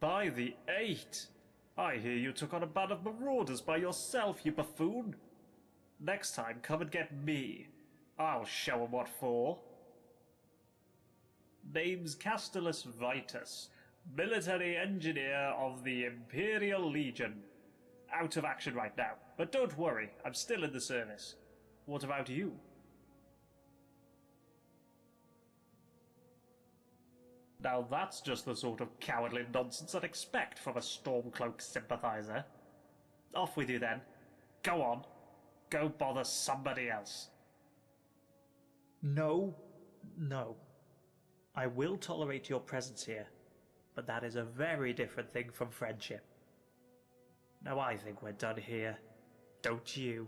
By the 8! I hear you took on a band of marauders by yourself, you buffoon! Next time, come and get me. I'll show 'em what for. Name's Castus Vitus, military engineer of the Imperial Legion. Out of action right now, but don't worry, I'm still in the service. What about you? Now that's just the sort of cowardly nonsense I'd expect from a Stormcloak sympathizer. Off with you then. Go on. Go bother somebody else. No. I will tolerate your presence here, but that is a very different thing from friendship. Now I think we're done here. Don't you?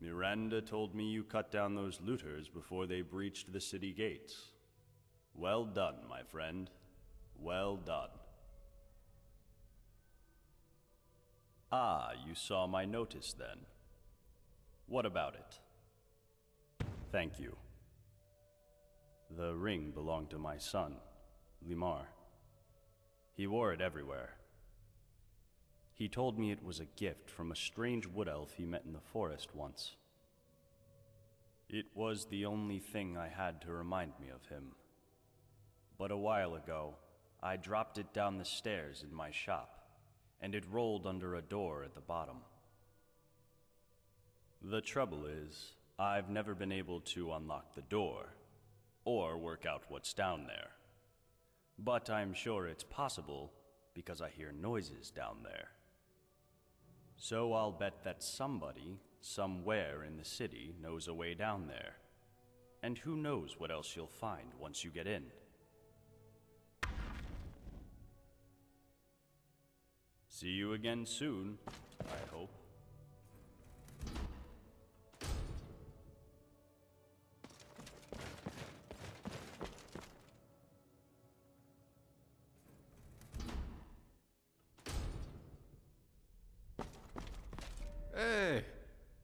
Miranda told me you cut down those looters before they breached the city gates. Well done, my friend. Well done. Ah, you saw my notice then. What about it? Thank you. The ring belonged to my son, Limar. He wore it everywhere. He told me it was a gift from a strange wood elf he met in the forest once. It was the only thing I had to remind me of him. But a while ago, I dropped it down the stairs in my shop, and it rolled under a door at the bottom. The trouble is, I've never been able to unlock the door, or work out what's down there. But I'm sure it's possible, because I hear noises down there. So I'll bet that somebody, somewhere in the city, knows a way down there. And who knows what else you'll find once you get in. See you again soon, I hope. Hey!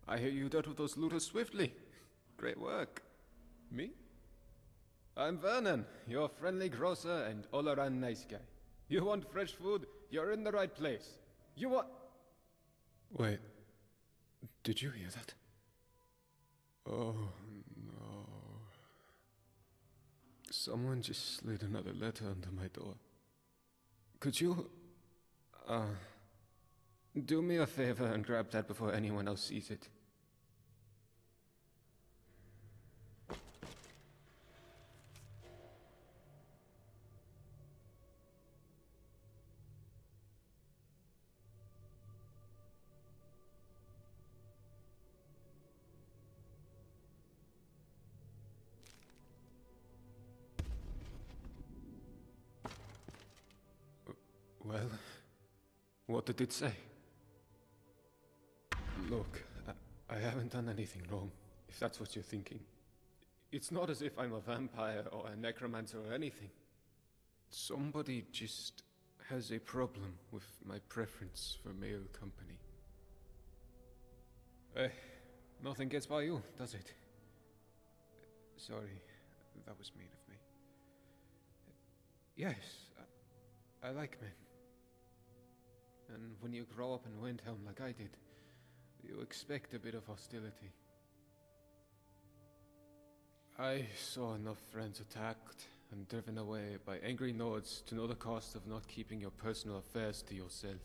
I hear you dealt with those looters swiftly. Great work. Me? I'm Vernon, your friendly grocer and all-around nice guy. You want fresh food? You're in the right place. You want... Wait. Did you hear that? Oh, no. Someone just slid another letter under my door. Could you... do me a favor and grab that before anyone else sees it. Well, what did it say? Look, I haven't done anything wrong, if that's what you're thinking. It's not as if I'm a vampire or a necromancer or anything. Somebody just has a problem with my preference for male company. Nothing gets by you, does it? Sorry, that was mean of me. Yes, I like men. And when you grow up in Windhelm like I did, you expect a bit of hostility. I saw enough friends attacked and driven away by angry Nords to know the cost of not keeping your personal affairs to yourself.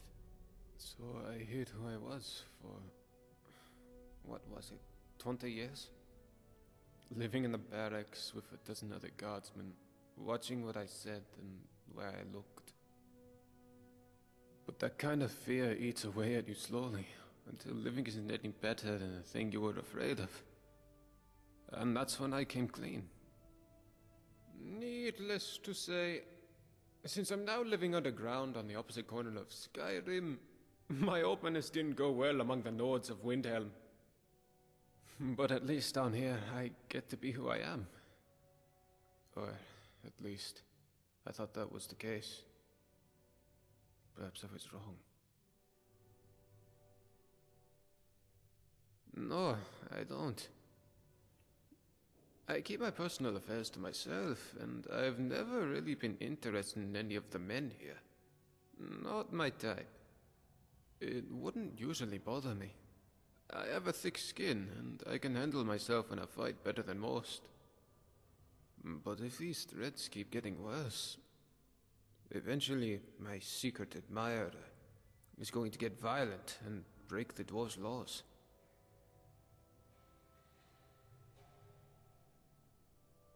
So I hid who I was for... what was it? 20 years? Living in the barracks with a dozen other guardsmen, watching what I said and where I looked. But that kind of fear eats away at you slowly, until living isn't any better than the thing you were afraid of. And that's when I came clean. Needless to say, since I'm now living underground on the opposite corner of Skyrim, my openness didn't go well among the Nords of Windhelm. But at least down here, I get to be who I am. Or, at least, I thought that was the case. Perhaps I was wrong. No, I don't. I keep my personal affairs to myself, and I've never really been interested in any of the men here. Not my type. It wouldn't usually bother me. I have a thick skin, and I can handle myself in a fight better than most. But if these threats keep getting worse, eventually my secret admirer is going to get violent and break the dwarves' laws.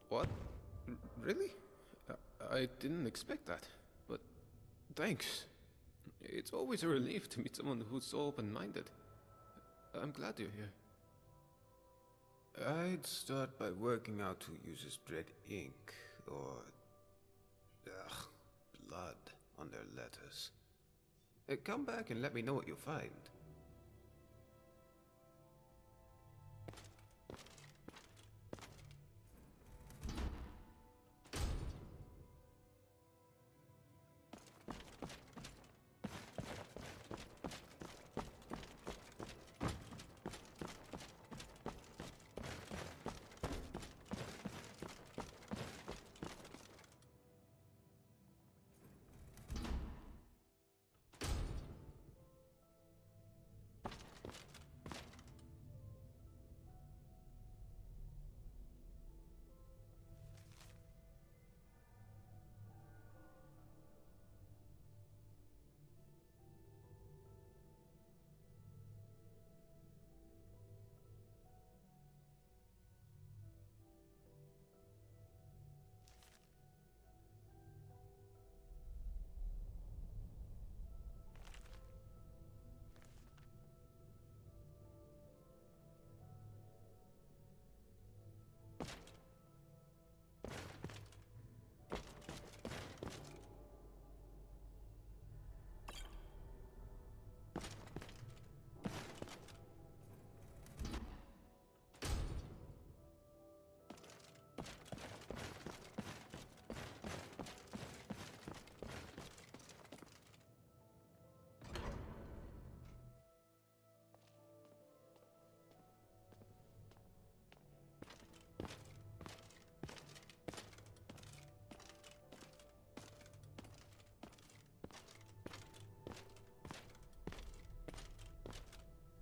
What? Really? I didn't expect that, but thanks. It's always a relief to meet someone who's so open-minded. I'm glad you're here. I'd start by working out who uses red ink or blood on their letters. Come back and let me know what you find.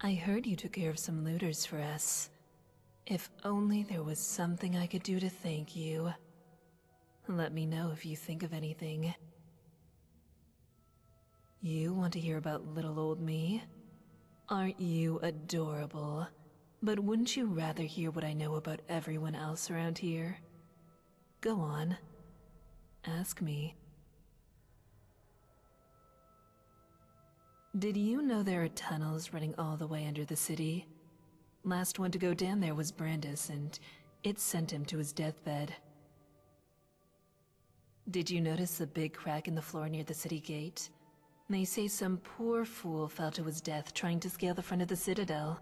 I heard you took care of some looters for us. If only there was something I could do to thank you. Let me know if you think of anything. You want to hear about little old me? Aren't you adorable? But wouldn't you rather hear what I know about everyone else around here? Go on. Ask me. Did you know there are tunnels running all the way under the city? Last one to go down there was Brandis, and it sent him to his deathbed. Did you notice the big crack in the floor near the city gate? They say some poor fool fell to his death trying to scale the front of the citadel.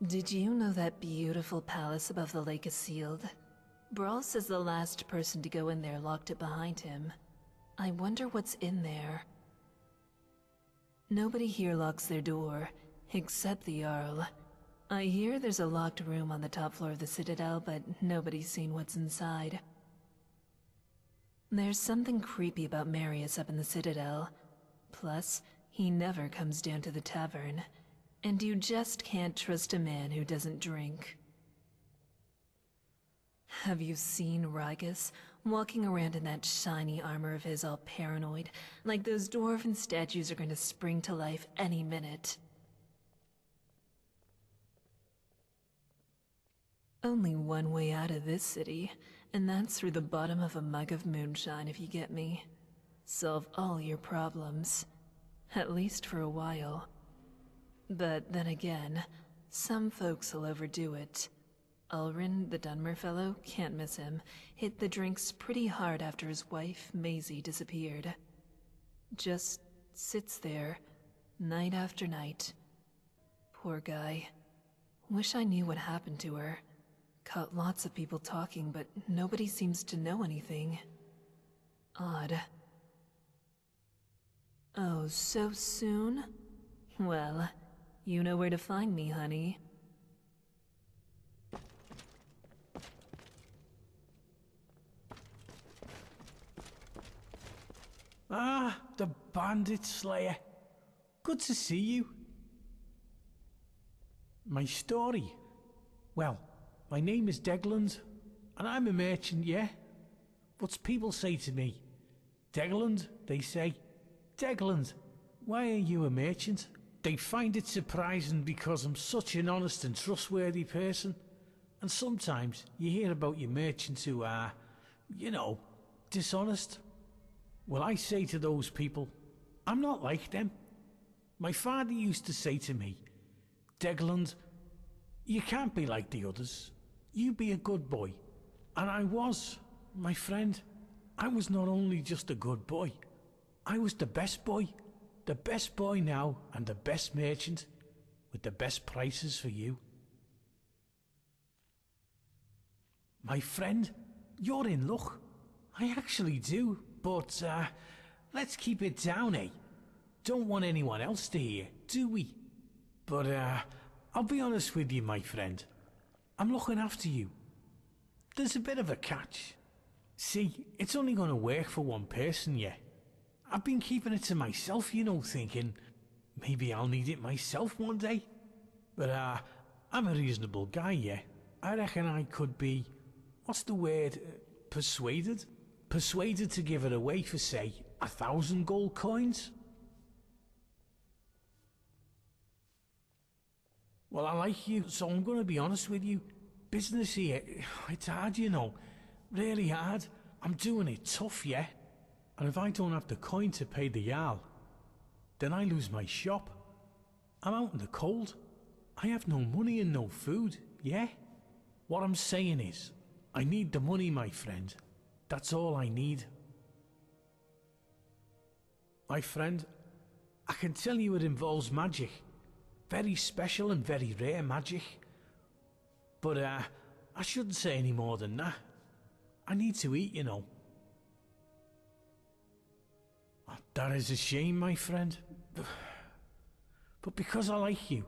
Did you know that beautiful palace above the lake is sealed? Brawl says the last person to go in there locked it behind him. I wonder what's in there. Nobody here locks their door, except the Jarl. I hear there's a locked room on the top floor of the Citadel, but nobody's seen what's inside. There's something creepy about Marius up in the Citadel. Plus, he never comes down to the tavern. And you just can't trust a man who doesn't drink. Have you seen Rygus walking around in that shiny armor of his, all paranoid, like those Dwarven statues are going to spring to life any minute? Only one way out of this city, and that's through the bottom of a mug of moonshine, if you get me. Solve all your problems. At least for a while. But then again, some folks will overdo it. Ulrin, the Dunmer fellow, can't miss him, hit the drinks pretty hard after his wife, Maisie, disappeared. Just sits there, night after night. Poor guy. Wish I knew what happened to her. Caught lots of people talking, but nobody seems to know anything. Odd. Oh, so soon? Well, you know where to find me, honey. Ah, the Bandit Slayer. Good to see you. My story? Well, my name is Degland, and I'm a merchant, yeah? But people say to me, Degland, they say, Degland, why are you a merchant? They find it surprising because I'm such an honest and trustworthy person. And sometimes you hear about your merchants who are, you know, dishonest. Well, I say to those people, I'm not like them. My father used to say to me, Degland, you can't be like the others. You be a good boy. And I was, my friend. I was not only just a good boy, I was the best boy. The best boy now and the best merchant with the best prices for you. My friend, you're in luck. I actually do. But, let's keep it down, eh? Don't want anyone else to hear, do we? But, I'll be honest with you, my friend. I'm looking after you. There's a bit of a catch. See, it's only gonna work for one person, yeah? I've been keeping it to myself, you know, thinking, maybe I'll need it myself one day. But, I'm a reasonable guy, yeah? I reckon I could be, what's the word, persuaded? Persuaded to give it away for, say, 1,000 gold coins? Well, I like you, so I'm going to be honest with you. Business here, it's hard, you know. Really hard. I'm doing it tough, yeah? And if I don't have the coin to pay the Jarl, then I lose my shop. I'm out in the cold. I have no money and no food, yeah? What I'm saying is, I need the money, my friend. That's all I need. My friend, I can tell you it involves magic. Very special and very rare magic. But, I shouldn't say any more than that. I need to eat, you know. That is a shame, my friend. But because I like you,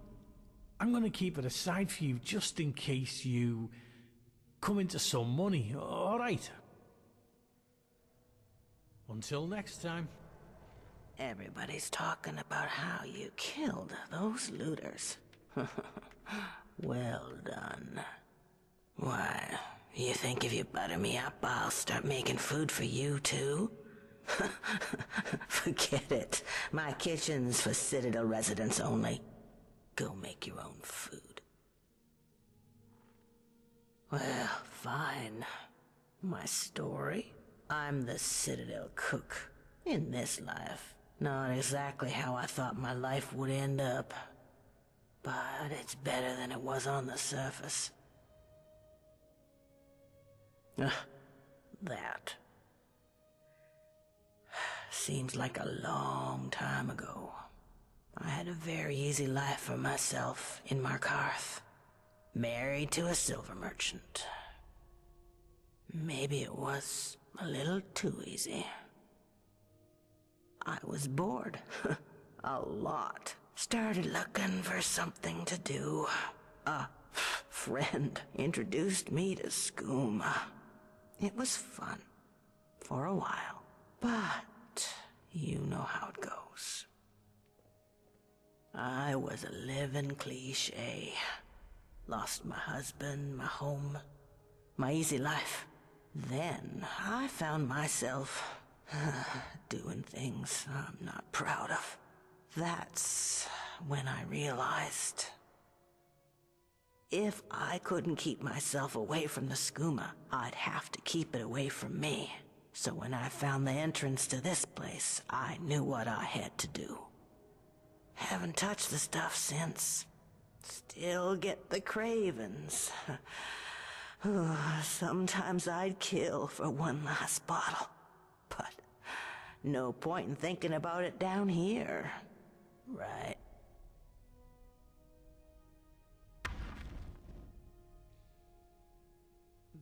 I'm going to keep it aside for you just in case you come into some money, all right? Until next time. Everybody's talking about how you killed those looters. Well done. Why, you think if you butter me up, I'll start making food for you too? Forget it. My kitchen's for Citadel residents only. Go make your own food. Well, fine. My story? I'm the Citadel cook. In this life. Not exactly how I thought my life would end up. But it's better than it was on the surface. That. Seems like a long time ago. I had a very easy life for myself in Markarth. Married to a silver merchant. Maybe it was a little too easy. I was bored. A lot. Started looking for something to do. A friend introduced me to skooma. It was fun. For a while. But you know how it goes. I was a living cliche. Lost my husband, my home, my easy life. Then I found myself doing things I'm not proud of. That's when I realized if I couldn't keep myself away from the skooma, I'd have to keep it away from me. So when I found the entrance to this place, I knew what I had to do. Haven't touched the stuff since. Still get the cravings. Sometimes I'd kill for one last bottle. But no point in thinking about it down here. Right.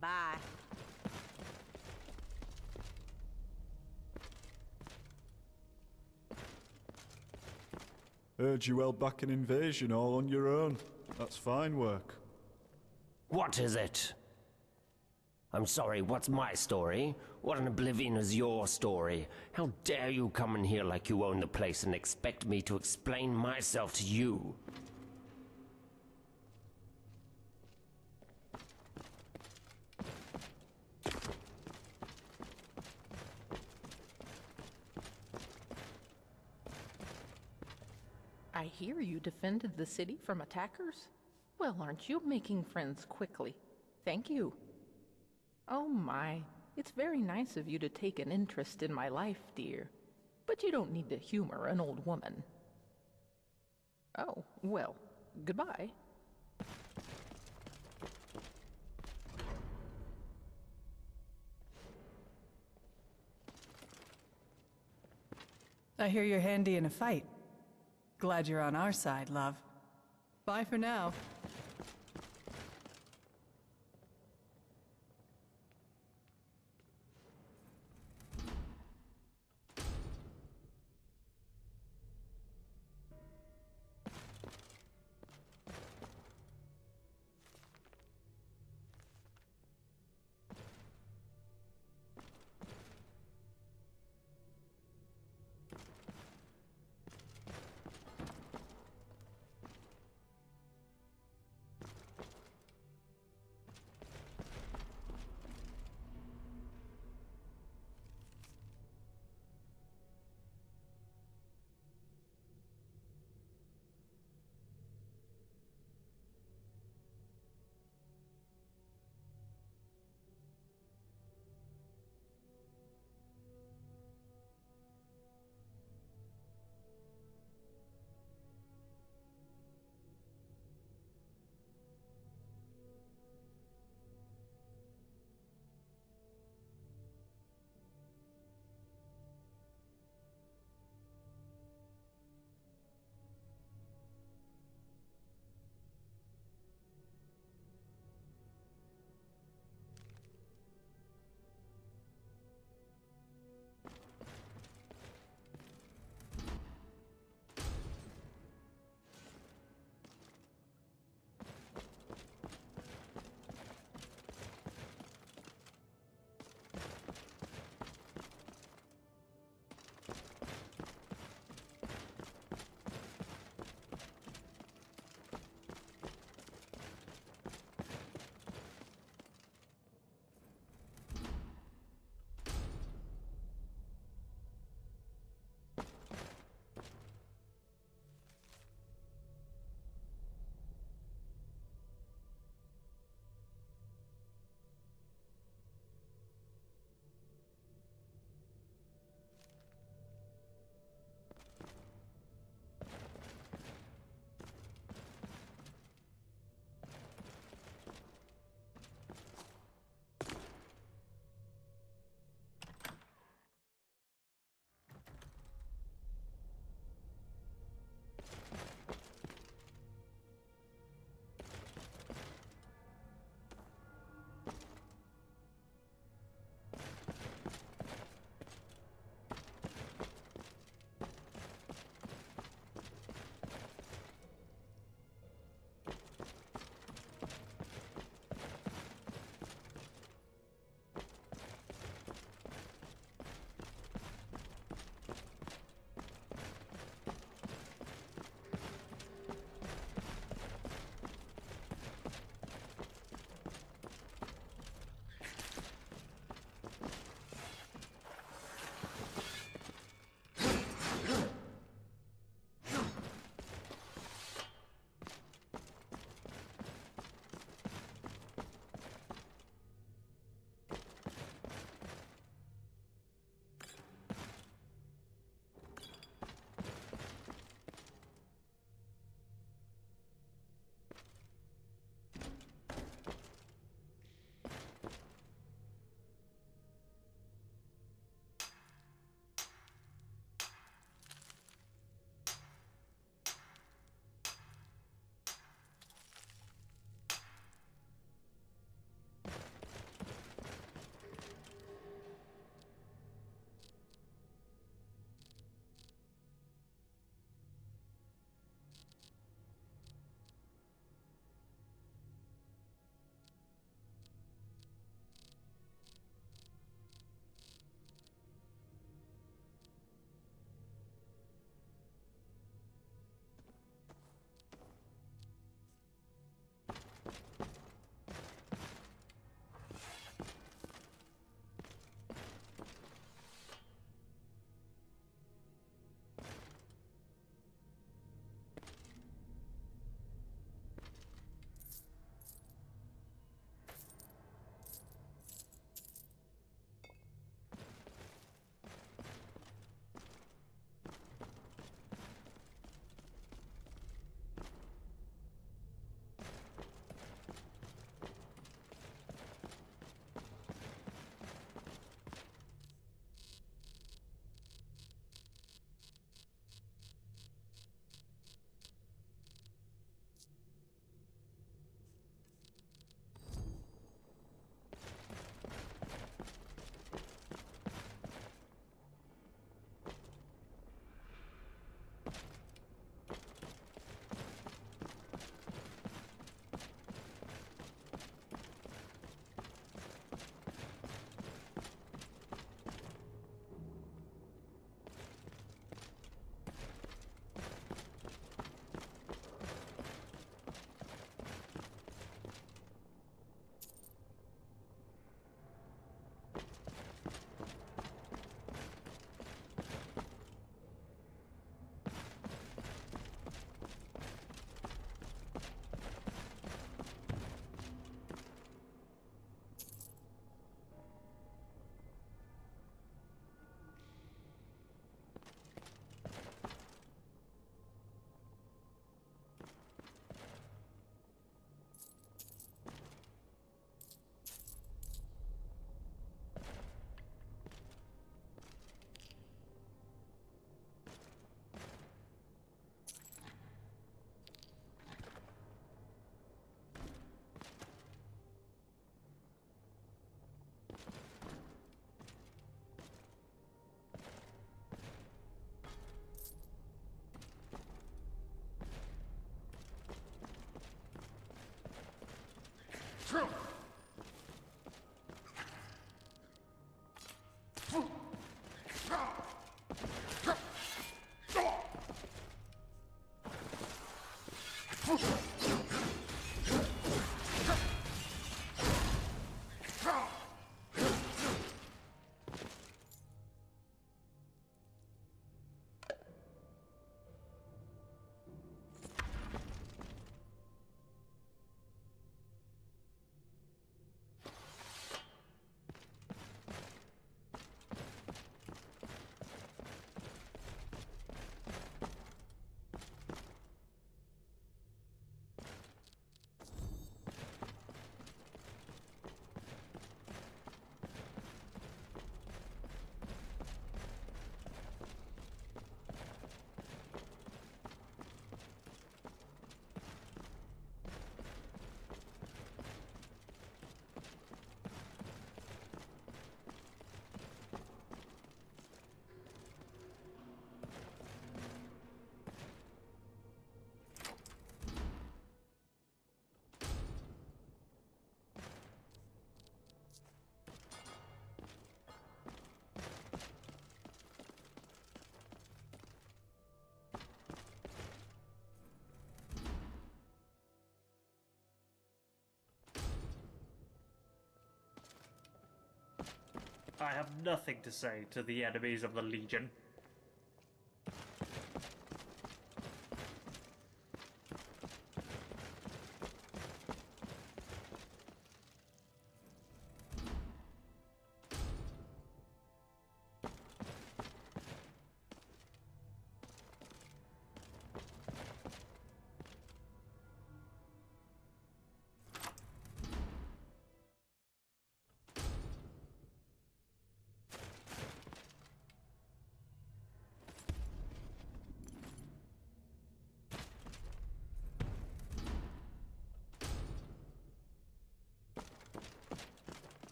Bye. Heard you held back an invasion all on your own. That's fine work. What is it? I'm sorry, what's my story? What in oblivion is your story? How dare you come in here like you own the place and expect me to explain myself to you? I hear you defended the city from attackers? Well, aren't you making friends quickly? Thank you. Oh my, it's very nice of you to take an interest in my life, dear. But you don't need to humor an old woman. Oh, well, goodbye. I hear you're handy in a fight. Glad you're on our side, love. Bye for now. I have nothing to say to the enemies of the Legion.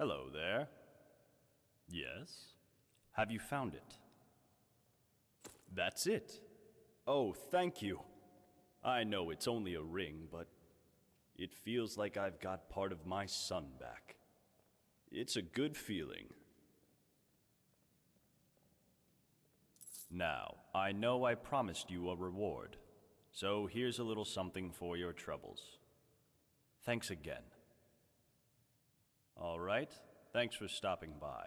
Hello there. Yes? Have you found it? That's it. Oh, thank you. I know it's only a ring, but it feels like I've got part of my son back. It's a good feeling. Now, I know I promised you a reward, so here's a little something for your troubles. Thanks again. All right, thanks for stopping by.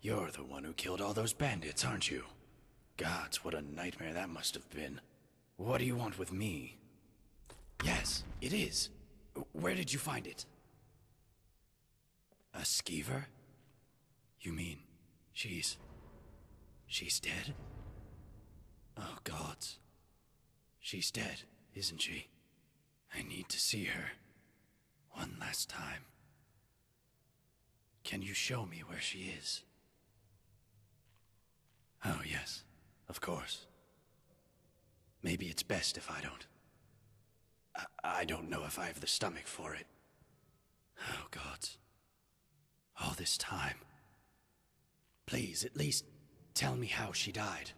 You're the one who killed all those bandits, aren't you? Gods, what a nightmare that must have been. What do you want with me? Yes, it is. Where did you find it? A skeever? You mean, she's dead? Oh, gods. She's dead, isn't she? I need to see her. One last time. Can you show me where she is? Oh, yes, of course. Maybe it's best if I don't. I don't know if I have the stomach for it. Oh, gods. All this time. Please, at least tell me how she died.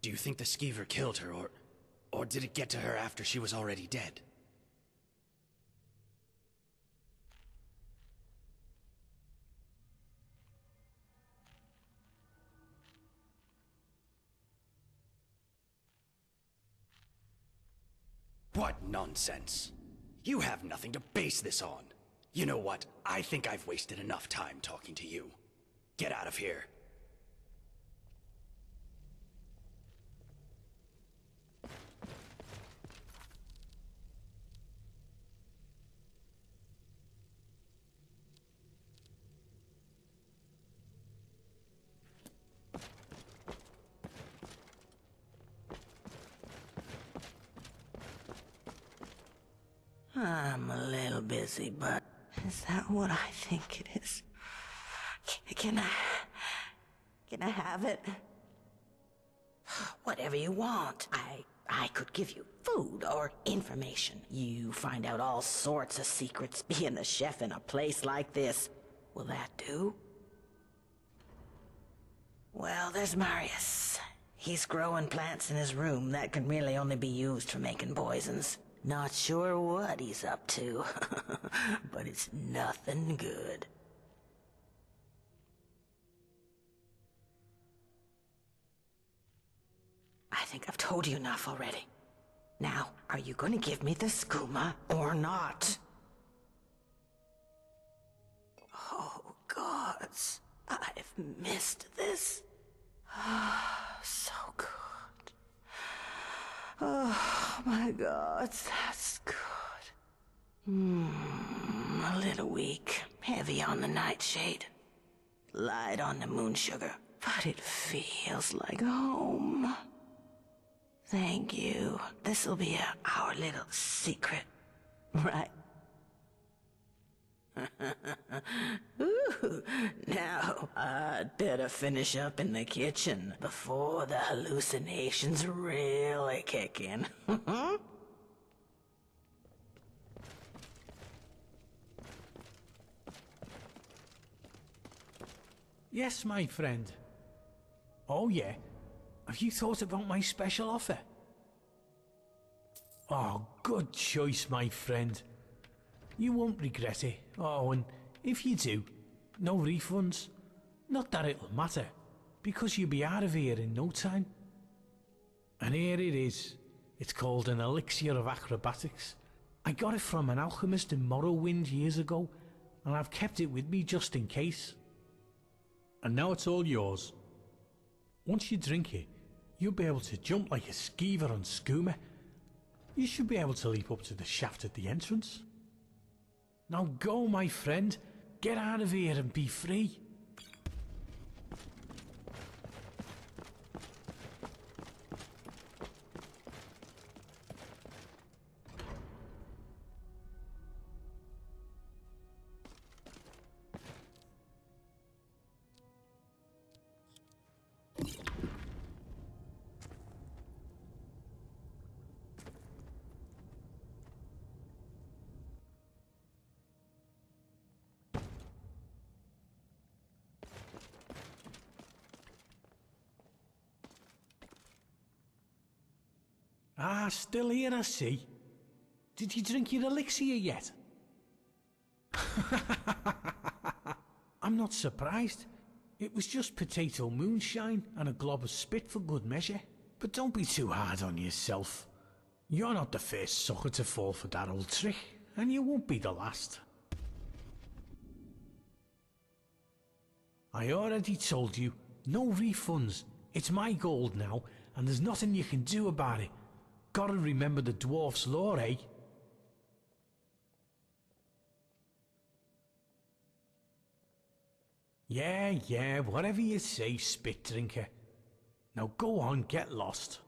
Do you think the skeever killed her, or did it get to her after she was already dead? What nonsense! You have nothing to base this on. You know what? I think I've wasted enough time talking to you. Get out of here. I'm a little busy, but is that what I think it is? Can I have it? Whatever you want. I could give you food or information. You find out all sorts of secrets being a chef in a place like this. Will that do? Well, there's Marius. He's growing plants in his room that can really only be used for making poisons. Not sure what he's up to, but it's nothing good. I think I've told you enough already. Now, are you going to give me the skooma or not? Oh, gods. I've missed this. So good. Oh, my God, that's good. A little weak, heavy on the nightshade, light on the moon sugar, but it feels like home. Thank you. This'll be our little secret, right? Ooh, now, I'd better finish up in the kitchen before the hallucinations really kick in. Yes, my friend. Oh, yeah. Have you thought about my special offer? Oh, good choice, my friend. You won't regret it. Oh, and if you do, no refunds. Not that it'll matter, because you'll be out of here in no time. And here it is. It's called an elixir of acrobatics. I got it from an alchemist in Morrowind years ago, and I've kept it with me just in case. And now it's all yours. Once you drink it, you'll be able to jump like a skeever on skooma. You should be able to leap up to the shaft at the entrance. Now go, my friend. Get out of here and be free. Ah, still here, I see. Did you drink your elixir yet? I'm not surprised. It was just potato moonshine and a glob of spit for good measure. But don't be too hard on yourself. You're not the first sucker to fall for that old trick, and you won't be the last. I already told you, no refunds. It's my gold now, and there's nothing you can do about it. Gotta remember the dwarf's lore, eh? Yeah, whatever you say, spit drinker. Now go on, get lost.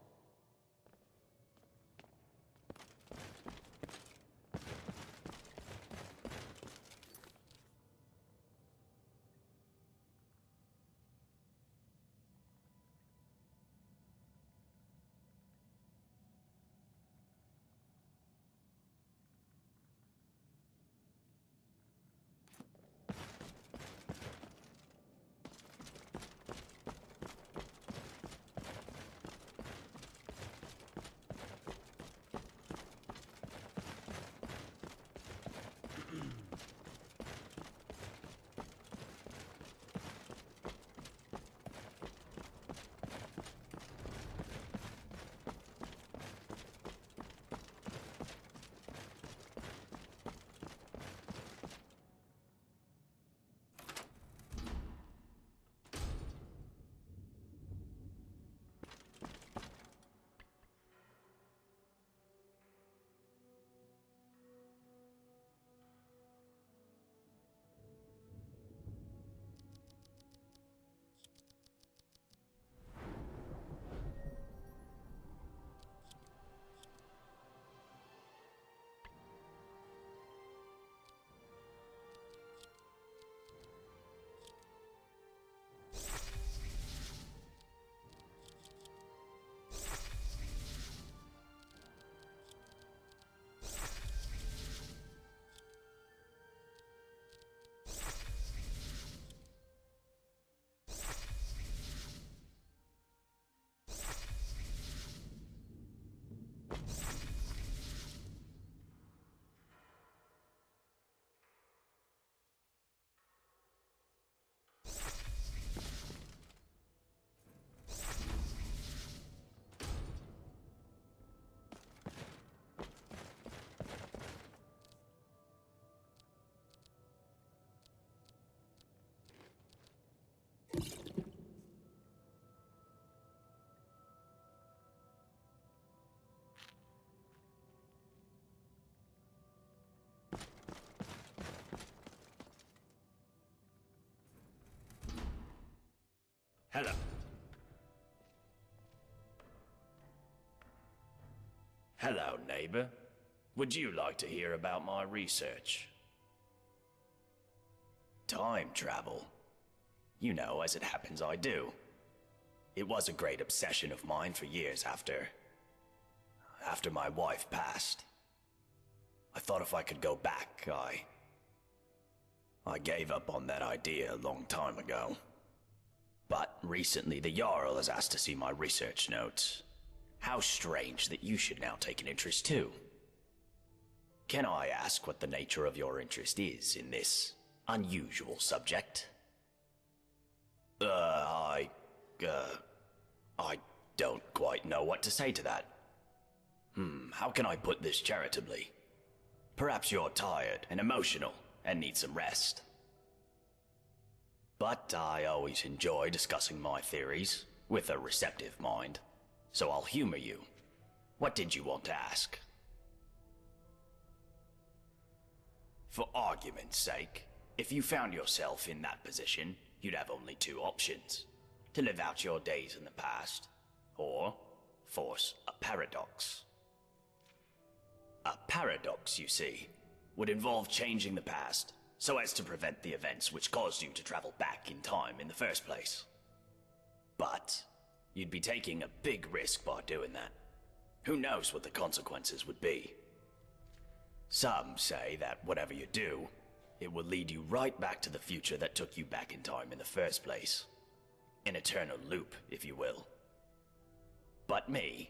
Hello. Hello, neighbor. Would you like to hear about my research? Time travel. You know, as it happens, I do. It was a great obsession of mine for years after my wife passed. I thought if I could go back, I gave up on that idea a long time ago. But recently the Jarl has asked to see my research notes. How strange that you should now take an interest too. Can I ask what the nature of your interest is in this unusual subject? I don't quite know what to say to that. How can I put this charitably? Perhaps you're tired and emotional and need some rest. But I always enjoy discussing my theories with a receptive mind, so I'll humor you. What did you want to ask? For argument's sake, if you found yourself in that position, you'd have only two options. To live out your days in the past, or force a paradox. A paradox, you see, would involve changing the past so as to prevent the events which caused you to travel back in time in the first place. But you'd be taking a big risk by doing that. Who knows what the consequences would be? Some say that whatever you do, it will lead you right back to the future that took you back in time in the first place. An eternal loop, if you will. But me,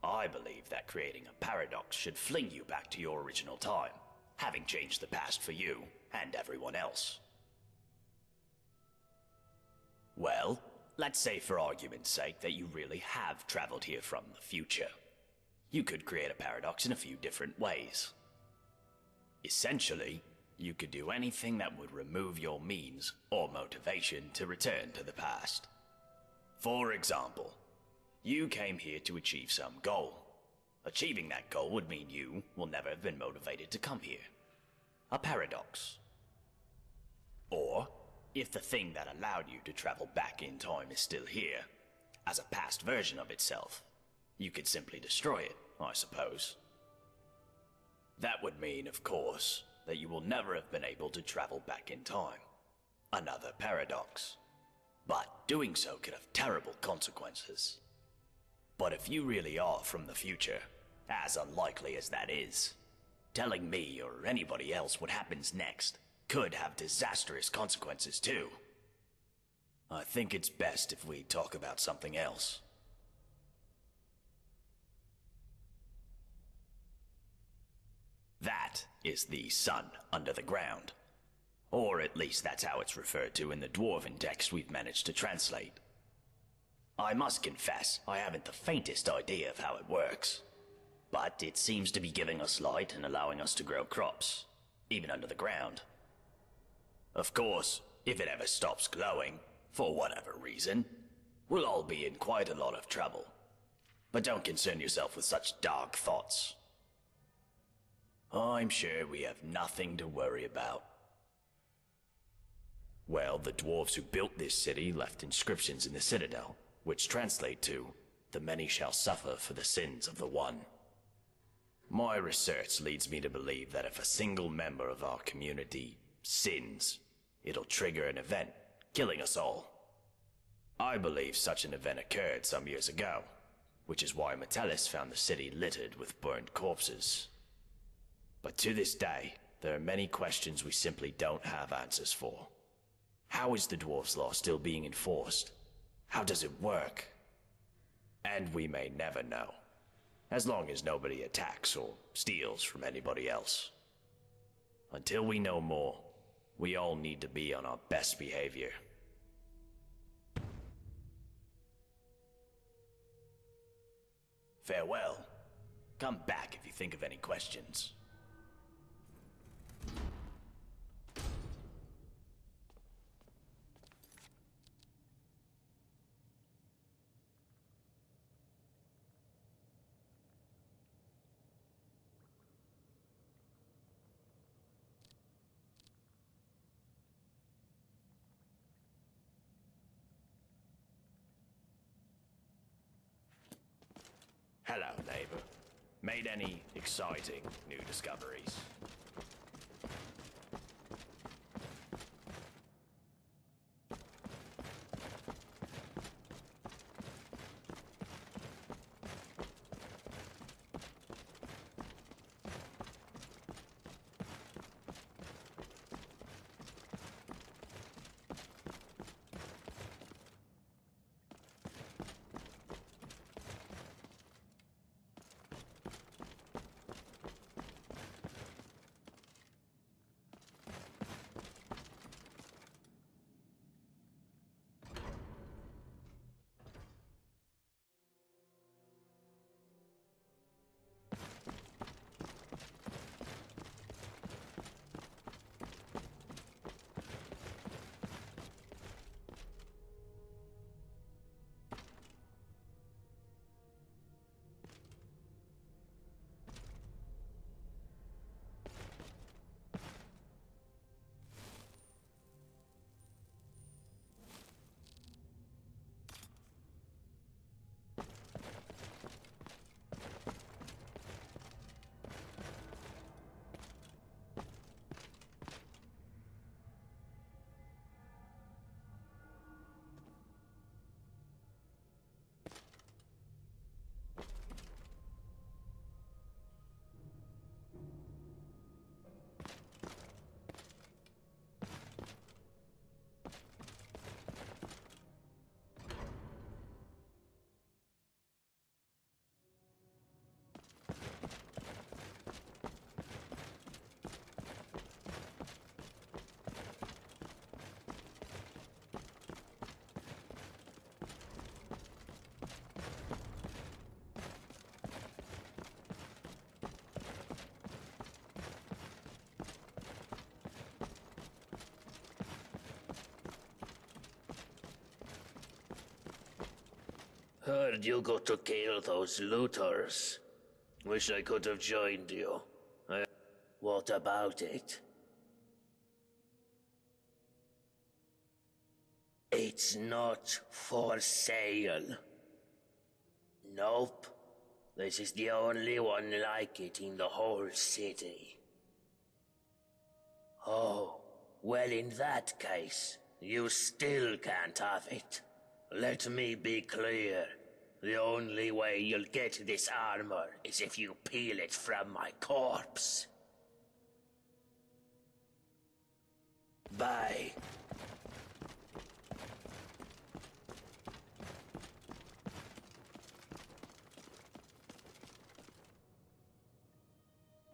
I believe that creating a paradox should fling you back to your original time, having changed the past for you and everyone else. Well, let's say for argument's sake that you really have traveled here from the future. You could create a paradox in a few different ways. Essentially, you could do anything that would remove your means or motivation to return to the past. For example, you came here to achieve some goal. Achieving that goal would mean you will never have been motivated to come here. A paradox. Or, if the thing that allowed you to travel back in time is still here, as a past version of itself, you could simply destroy it, I suppose. That would mean, of course, that you will never have been able to travel back in time. Another paradox. But doing so could have terrible consequences. But if you really are from the future, as unlikely as that is, telling me or anybody else what happens next could have disastrous consequences too. I think it's best if we talk about something else. That is the sun under the ground. Or at least that's how it's referred to in the Dwarven text we've managed to translate. I must confess, I haven't the faintest idea of how it works. But it seems to be giving us light and allowing us to grow crops, even under the ground. Of course, if it ever stops glowing, for whatever reason, we'll all be in quite a lot of trouble. But don't concern yourself with such dark thoughts. I'm sure we have nothing to worry about. Well, the dwarves who built this city left inscriptions in the citadel, which translate to, "The many shall suffer for the sins of the one." My research leads me to believe that if a single member of our community sins, it'll trigger an event, killing us all. I believe such an event occurred some years ago, which is why Metellus found the city littered with burned corpses. But to this day, there are many questions we simply don't have answers for. How is the dwarf's law still being enforced? How does it work? And we may never know, as long as nobody attacks or steals from anybody else. Until we know more, we all need to be on our best behavior. Farewell. Come back if you think of any questions. Hello, neighbor. Made any exciting new discoveries? Heard you got to kill those looters. Wish I could have joined you. What about it? It's not for sale. Nope. This is the only one like it in the whole city. Oh, well in that case, you still can't have it. Let me be clear. The only way you'll get this armor is if you peel it from my corpse. Bye.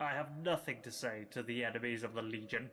I have nothing to say to the enemies of the Legion.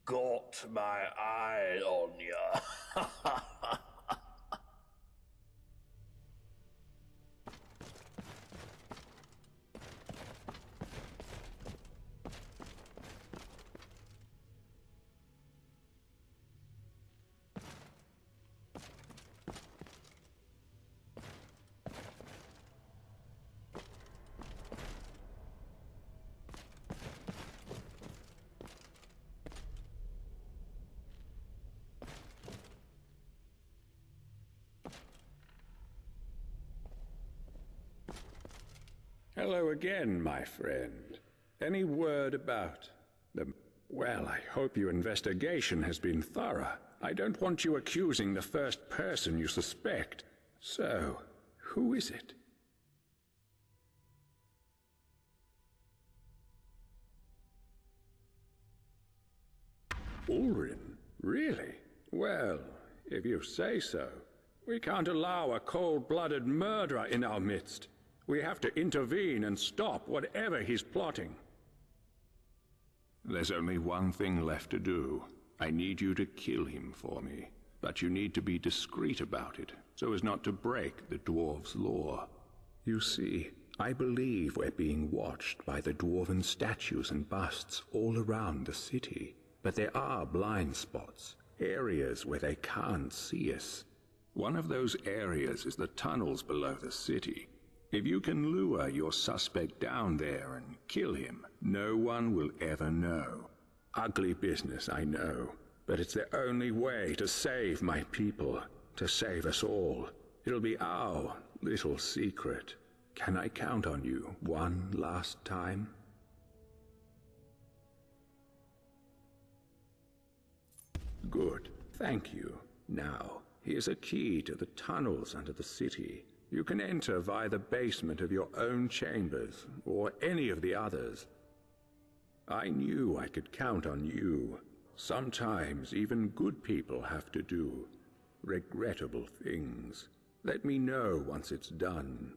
Got my eye on ya. Hello again, my friend. Any word about the... Well, I hope your investigation has been thorough. I don't want you accusing the first person you suspect. So, who is it? Ulrin? Really? Well, if you say so. We can't allow a cold-blooded murderer in our midst. We have to intervene and stop whatever he's plotting. There's only one thing left to do. I need you to kill him for me. But you need to be discreet about it, so as not to break the dwarves' law. You see, I believe we're being watched by the dwarven statues and busts all around the city. But there are blind spots, areas where they can't see us. One of those areas is the tunnels below the city. If you can lure your suspect down there and kill him, no one will ever know. Ugly business, I know, but it's the only way to save my people, to save us all. It'll be our little secret. Can I count on you one last time? Good. Thank you. Now, here's a key to the tunnels under the city. You can enter via the basement of your own chambers, or any of the others. I knew I could count on you. Sometimes even good people have to do regrettable things. Let me know once it's done.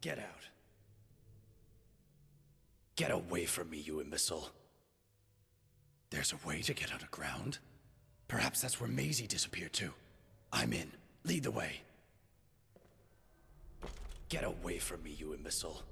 Get out. Get away from me, you imbecile. There's a way to get underground? Perhaps that's where Maisie disappeared to. I'm in. Lead the way. Get away from me, you imbecile.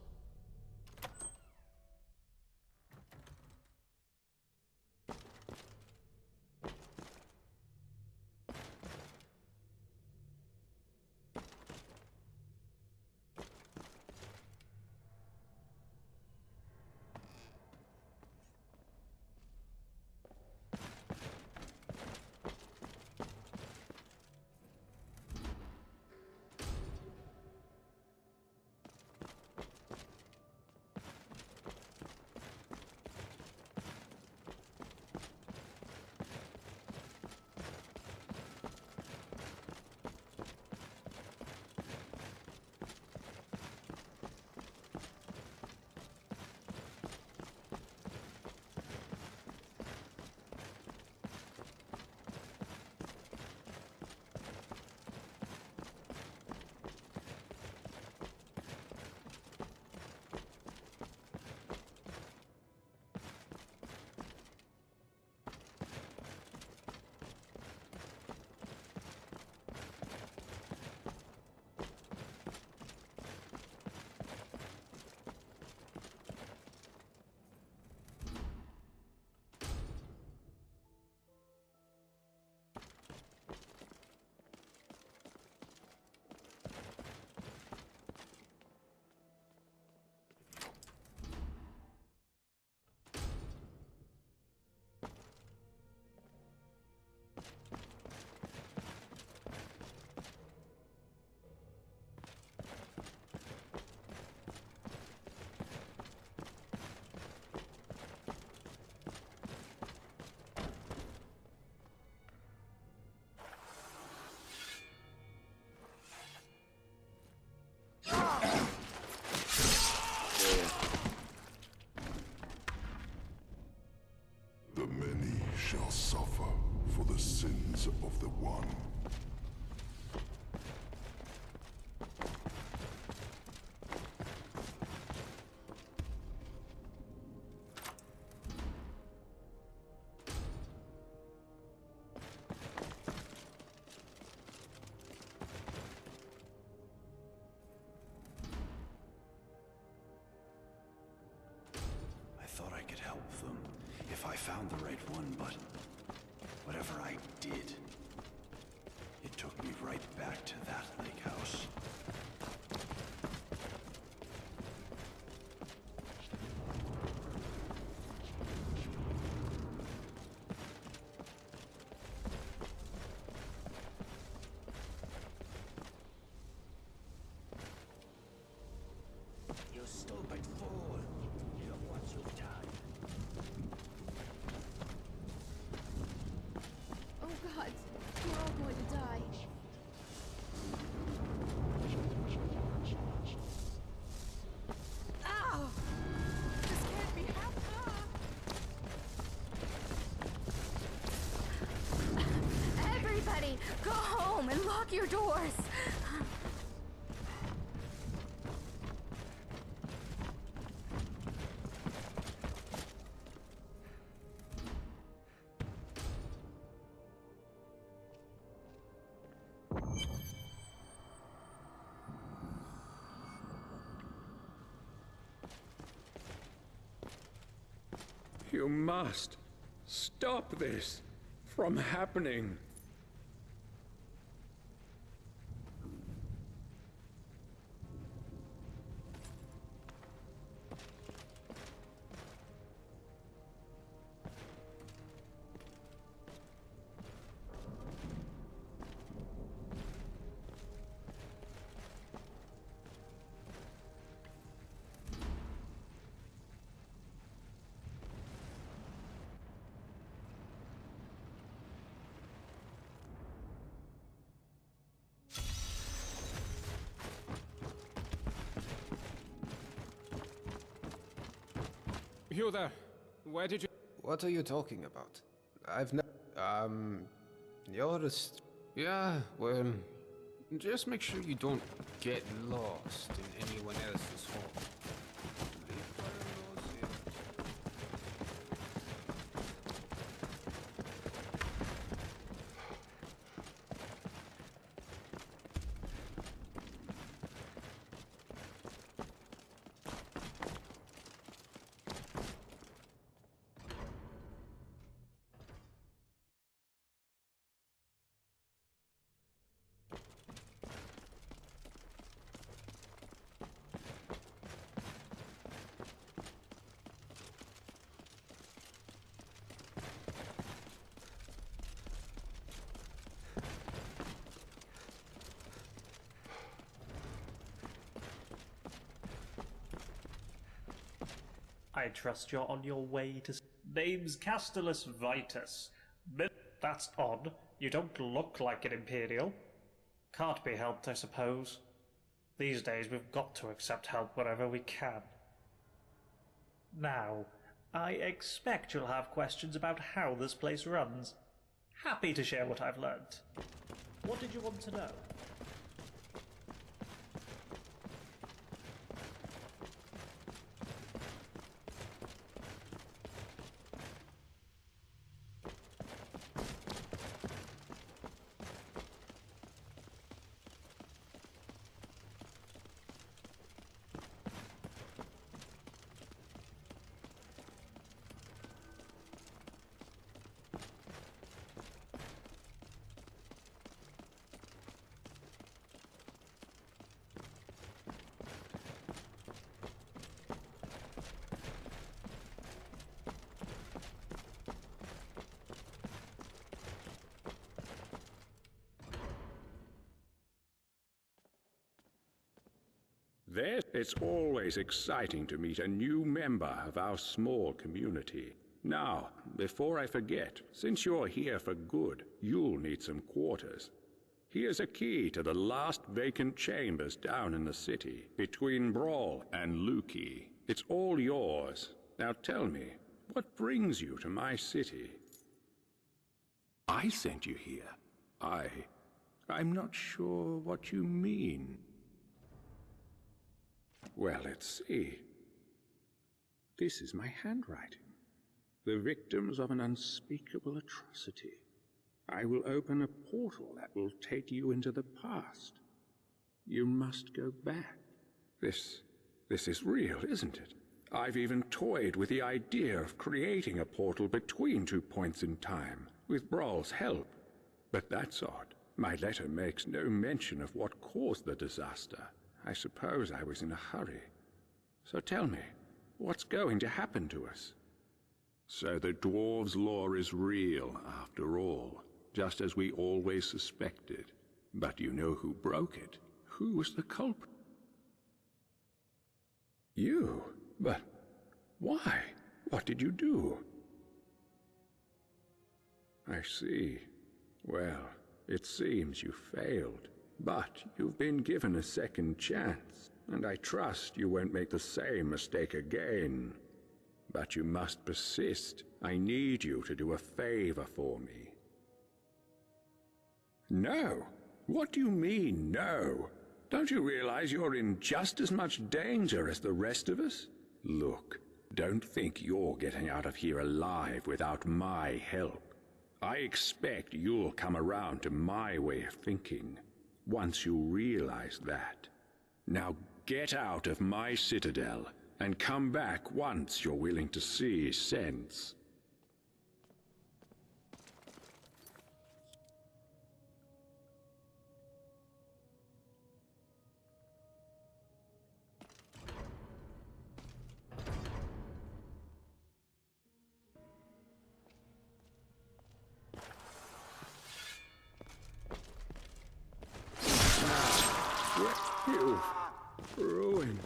shall suffer for the sins of the One. I thought I could help them if I found the right one, but whatever I did, it took me right back to that lake house. You stupid fool! Look what you've done. Oh God, we're all going to die. Ow! This can't be happening. Everybody, go home and lock your doors. You must stop this from happening. You there. Where did you... What are you talking about? I've no... You're just... Yeah, well... Just make sure you don't get lost in anyone else's home. I trust you're on your way to... Name's Castus Vitus. That's odd. You don't look like an Imperial. Can't be helped, I suppose. These days we've got to accept help wherever we can. Now, I expect you'll have questions about how this place runs. Happy to share what I've learnt. What did you want to know? It's always exciting to meet a new member of our small community. Now, before I forget, since you're here for good, you'll need some quarters. Here's a key to the last vacant chambers down in the city, between Brawl and Lukey. It's all yours. Now tell me, what brings you to my city? I sent you here. I'm not sure what you mean. Well, let's see. This is my handwriting. The victims of an unspeakable atrocity. I will open a portal that will take you into the past. You must go back. This is real, isn't it? I've even toyed with the idea of creating a portal between 2 points in time, with Brawl's help. But that's odd. My letter makes no mention of what caused the disaster. I suppose I was in a hurry. So tell me, what's going to happen to us? So the dwarves' law is real, after all, just as we always suspected. But you know who broke it? Who was the culprit? You? But why? What did you do? I see. Well, it seems you failed. But you've been given a second chance, and I trust you won't make the same mistake again. But you must persist. I need you to do a favor for me. No? What do you mean, no? Don't you realize you're in just as much danger as the rest of us? Look, don't think you're getting out of here alive without my help. I expect you'll come around to my way of thinking, once you realize that. Now get out of my citadel, and come back once you're willing to see sense. You've ruined.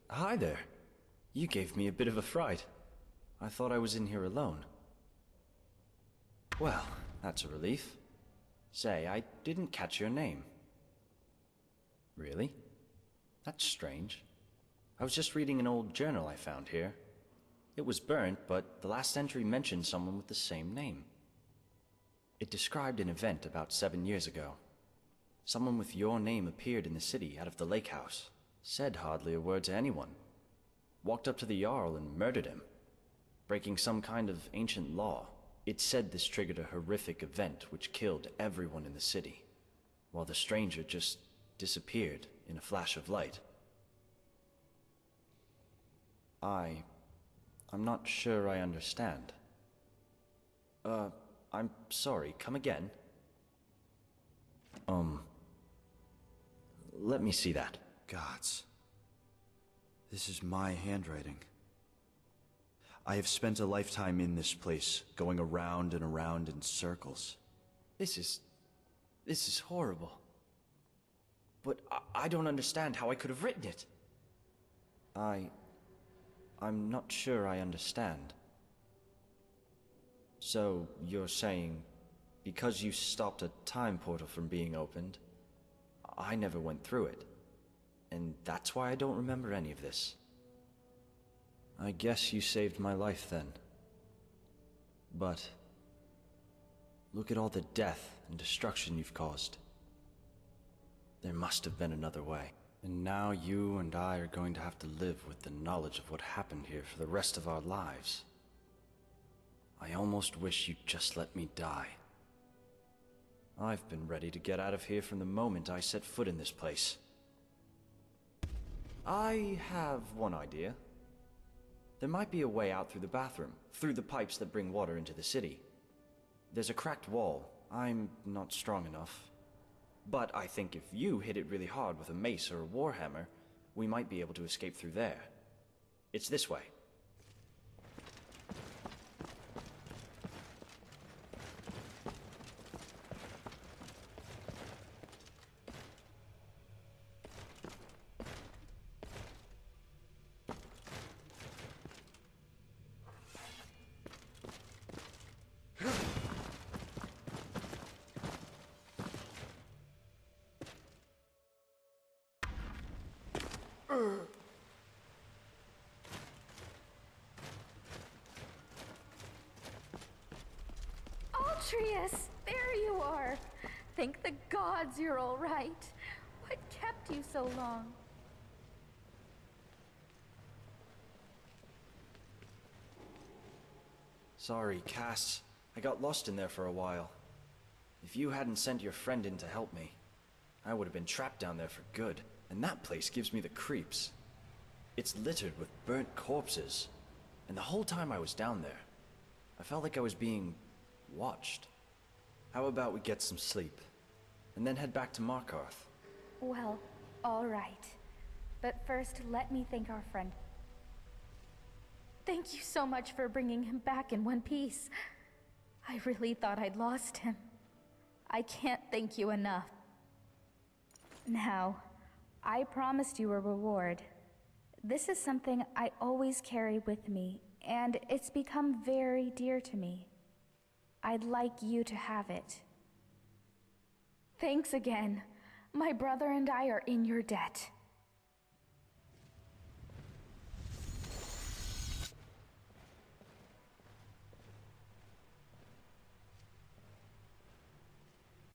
Hi there. You gave me a bit of a fright. I thought I was in here alone. Well, that's a relief. Say, I didn't catch your name. Really? That's strange. I was just reading an old journal I found here. It was burnt, but the last entry mentioned someone with the same name. It described an event about 7 years ago. Someone with your name appeared in the city out of the lake house. Said hardly a word to anyone. Walked up to the Jarl and murdered him, breaking some kind of ancient law. It said this triggered a horrific event which killed everyone in the city, while the stranger just disappeared in a flash of light. I'm not sure I understand. I'm sorry, come again? Let me see that. Gods. This is my handwriting. I have spent a lifetime in this place, going around and around in circles. This is horrible. But I don't understand how I could have written it. I'm not sure I understand. So, you're saying, because you stopped a time portal from being opened, I never went through it. And that's why I don't remember any of this. I guess you saved my life then. But look at all the death and destruction you've caused. There must have been another way. And now you and I are going to have to live with the knowledge of what happened here for the rest of our lives. I almost wish you'd just let me die. I've been ready to get out of here from the moment I set foot in this place. I have one idea. There might be a way out through the bathroom, through the pipes that bring water into the city. There's a cracked wall. I'm not strong enough. But I think if you hit it really hard with a mace or a warhammer, we might be able to escape through there. It's this way. Atreus, there you are. Thank the gods you're all right. What kept you so long? Sorry, Cass. I got lost in there for a while. If you hadn't sent your friend in to help me, I would have been trapped down there for good. And that place gives me the creeps. It's littered with burnt corpses. And the whole time I was down there, I felt like I was being watched. How about we get some sleep, and then head back to Markarth? Well, all right. But first, let me thank our friend. Thank you so much for bringing him back in one piece. I really thought I'd lost him. I can't thank you enough. Now, I promised you a reward. This is something I always carry with me, and it's become very dear to me. I'd like you to have it. Thanks again. My brother and I are in your debt.